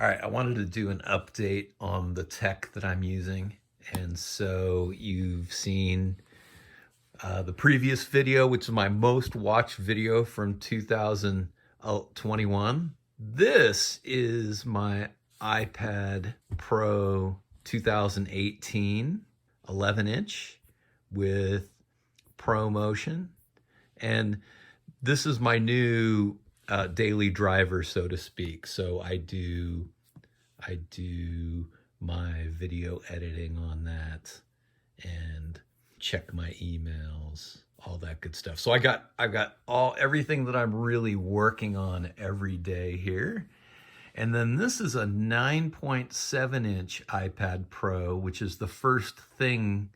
All right, I wanted to do an update on the tech that I'm using. And so you've seen the previous video, which is my most watched video from 2021. This is my iPad Pro 2018 11-inch with Pro Motion. And this is my new daily driver, so to speak. So I do my video editing on that and check my emails, all that good stuff. So I've got everything that I'm really working on every day here. And then this is a 9.7-inch iPad Pro, which is the first thing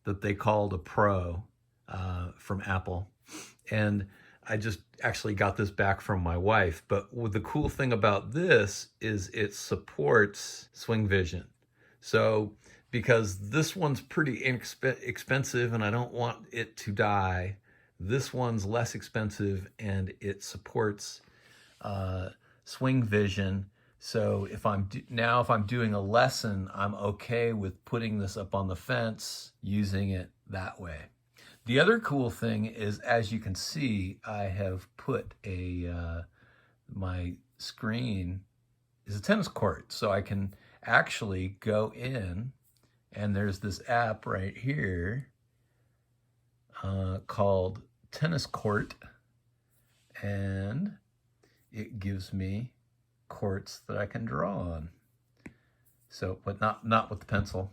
that they called a Pro from Apple. And I just actually got this back from my wife. But the cool thing about this is it supports SwingVision. So because this one's pretty expensive and I don't want it to die, this one's less expensive and it supports SwingVision. So if I'm doing a lesson, I'm okay with putting this up on the fence, using it that way. The other cool thing is, as you can see, I have put my screen is a tennis court, so I can actually go in, and there's this app right here called Tennis Court, and it gives me courts that I can draw on. So, but not with the pencil.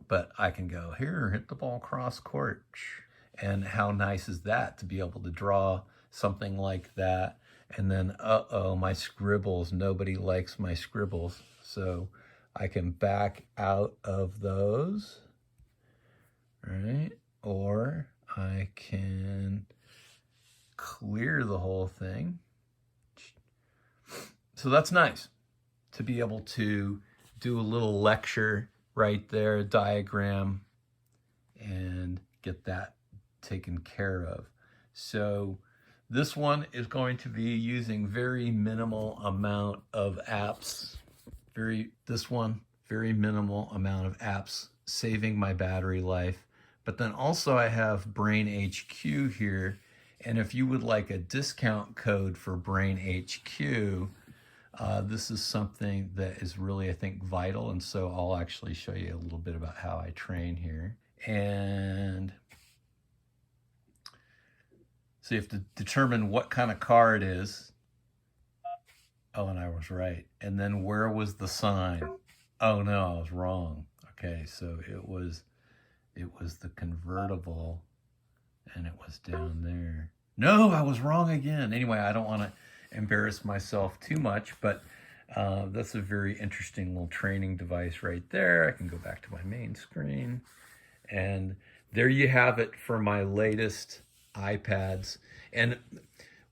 But I can go here, hit the ball cross court. And how nice is that to be able to draw something like that? And then, my scribbles, nobody likes my scribbles. So I can back out of those, right? Or I can clear the whole thing. So that's nice to be able to do a little lecture right there, a diagram, and get that taken care of. So this one is going to be using very minimal amount of apps. Very minimal amount of apps, saving my battery life. But then also I have Brain HQ here. And if you would like a discount code for Brain HQ, this is something that is really, I think, vital. And so I'll actually show you a little bit about how I train here. And so you have to determine what kind of car it is. Oh, and I was right. And then where was the sign? Oh no, I was wrong. Okay, so it was the convertible, and it was down there. No, I was wrong again. Anyway, I don't want to embarrass myself too much, but that's a very interesting little training device right there. I can go back to my main screen, and there you have it for my latest iPads. And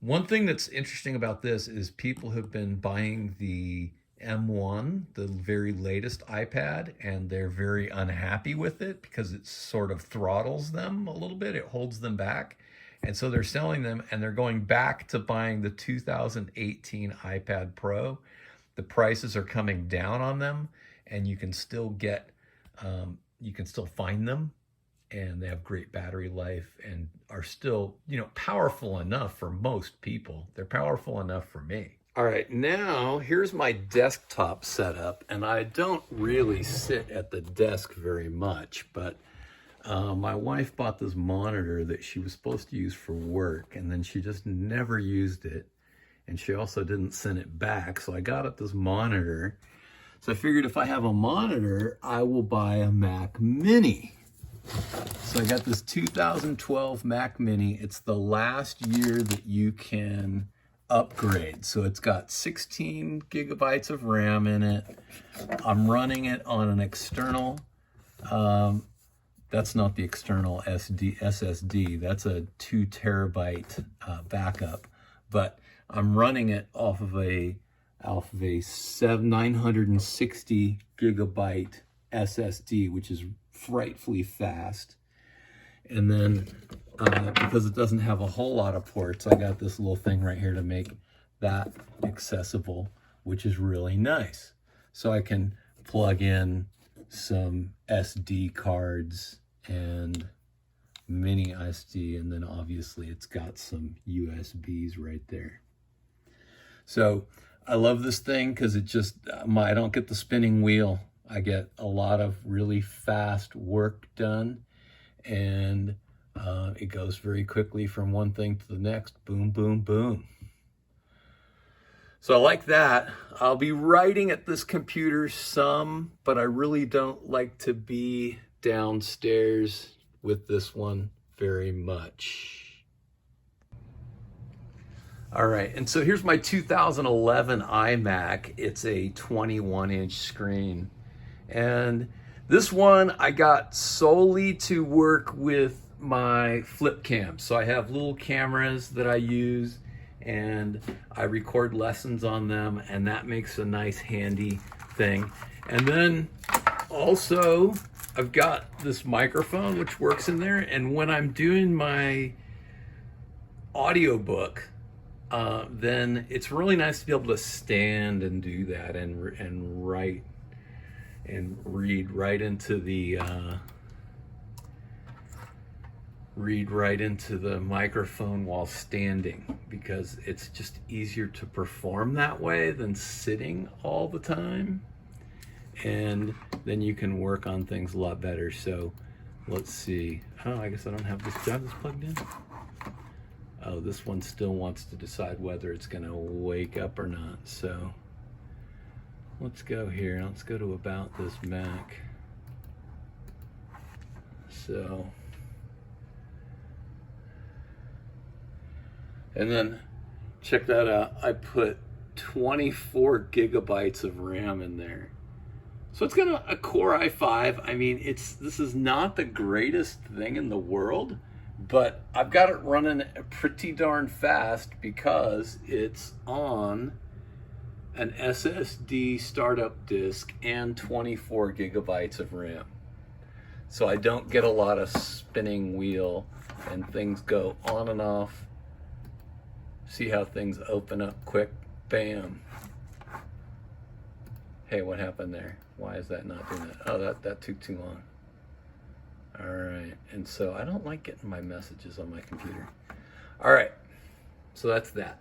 one thing that's interesting about this is people have been buying the M1, the very latest iPad, and they're very unhappy with it because it sort of throttles them a little bit. It holds them back. And so they're selling them, and they're going back to buying the 2018 iPad Pro. The prices are coming down on them, and you can still find them, and they have great battery life and are still, powerful enough for most people. They're powerful enough for me. All right, now here's my desktop setup, and I don't really sit at the desk very much, but my wife bought this monitor that she was supposed to use for work, and then she just never used it. And she also didn't send it back. So I got this monitor. So I figured if I have a monitor, I will buy a Mac Mini. So I got this 2012 Mac Mini. It's the last year that you can upgrade. So it's got 16 gigabytes of RAM in it. I'm running it on an external, that's not the external SSD. That's a 2 terabyte backup. But I'm running it off of a 960 gigabyte SSD, which is frightfully fast. And then because it doesn't have a whole lot of ports, I got this little thing right here to make that accessible. which is really nice. So I can plug in some SD cards and mini SD, and then obviously it's got some USBs right there. So I love this thing because it just, I don't get the spinning wheel. I get a lot of really fast work done, and it goes very quickly from one thing to the next. Boom, boom, boom. So I like that. I'll be writing at this computer some, but I really don't like to be downstairs with this one very much. All right, and so here's my 2011 iMac. It's a 21-inch screen. And this one I got solely to work with my flip cam. So I have little cameras that I use, and I record lessons on them, and that makes a nice handy thing. And then also I've got this microphone which works in there, and when I'm doing my audiobook, then it's really nice to be able to stand and do that and write and read right into the microphone while standing, because it's just easier to perform that way than sitting all the time, and then you can work on things a lot better. So let's see. Oh, I guess I don't have this. Do I have this plugged in? Oh, this one still wants to decide whether it's gonna wake up or not. So let's go here. Let's go to about this Mac. So, and then check that out. I put 24 gigabytes of RAM in there. So it's got a Core i5. I mean, this is not the greatest thing in the world, but I've got it running pretty darn fast because it's on an SSD startup disk and 24 gigabytes of RAM. So I don't get a lot of spinning wheel, and things go on and off. See how things open up quick? Bam. Hey, what happened there? Why is that not doing that? Oh, that took too long. All right, and so I don't like getting my messages on my computer. All right, so that's that.